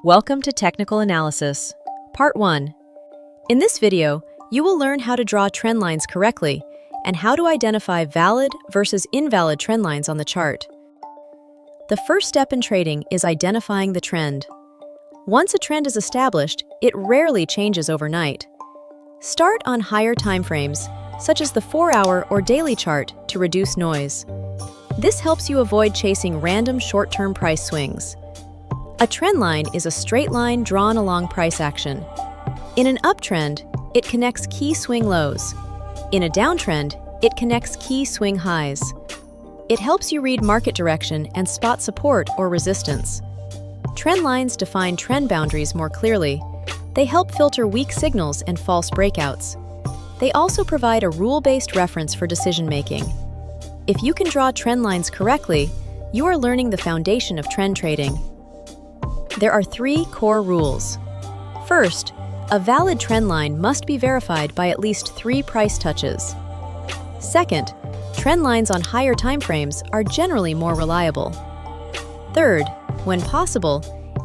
Welcome to Technical Analysis, Part 1. In this video, you will learn how to draw trend lines correctly and how to identify valid versus invalid trend lines on the chart. The first step in trading is identifying the trend. Once a trend is established, it rarely changes overnight. Start on higher timeframes, such as the 4-hour or daily chart, to reduce noise. This helps you avoid chasing random short-term price swings. A trend line is a straight line drawn along price action. In an uptrend, it connects key swing lows. In a downtrend, it connects key swing highs. It helps you read market direction and spot support or resistance. Trend lines define trend boundaries more clearly. They help filter weak signals and false breakouts. They also provide a rule-based reference for decision-making. If you can draw trend lines correctly, you are learning the foundation of trend trading. There are 3 core rules. First, a valid trend line must be verified by at least 3 price touches. Second, trend lines on higher timeframes are generally more reliable. Third, when possible,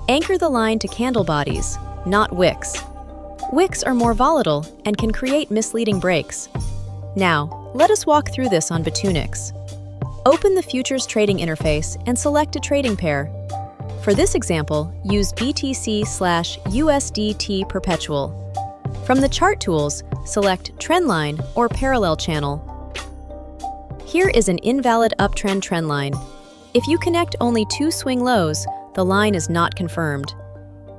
anchor the line to candle bodies, not wicks. Wicks are more volatile and can create misleading breaks. Now, let us walk through this on Bitunix. Open the Futures Trading interface and select a trading pair. For this example, use BTC/USDT Perpetual. From the Chart Tools, select Trendline or Parallel Channel. Here is an invalid uptrend trend line. If you connect only 2 swing lows, the line is not confirmed.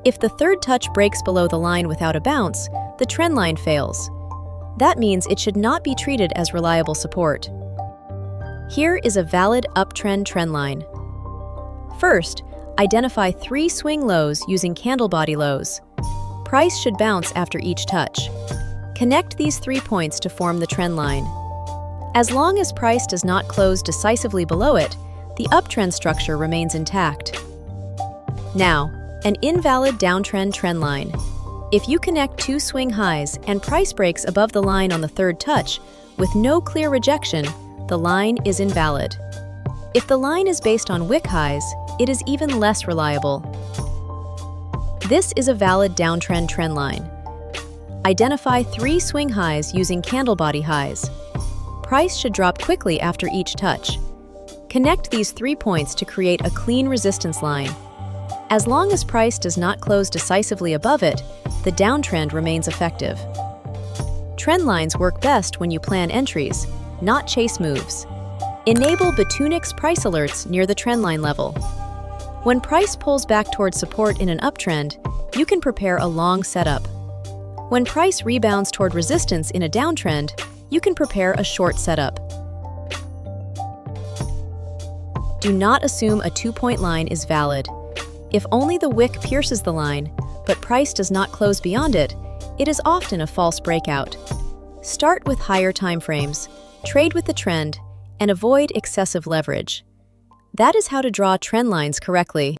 If the third touch breaks below the line without a bounce, the trend line fails. That means it should not be treated as reliable support. Here is a valid uptrend trend line. First, identify 3 swing lows using candle body lows. Price should bounce after each touch. Connect these 3 points to form the trend line. As long as price does not close decisively below it, the uptrend structure remains intact. Now, an invalid downtrend trend line. If you connect 2 swing highs and price breaks above the line on the third touch, with no clear rejection, the line is invalid. If the line is based on wick highs, it is even less reliable. This is a valid downtrend trend line. Identify 3 swing highs using candle body highs. Price should drop quickly after each touch. Connect these 3 points to create a clean resistance line. As long as price does not close decisively above it, the downtrend remains effective. Trend lines work best when you plan entries, not chase moves. Enable Bitunix price alerts near the trendline level. When price pulls back towards support in an uptrend, you can prepare a long setup. When price rebounds toward resistance in a downtrend, you can prepare a short setup. Do not assume a 2-point line is valid. If only the wick pierces the line, but price does not close beyond it, it is often a false breakout. Start with higher timeframes, trade with the trend, and avoid excessive leverage. That is how to draw trend lines correctly.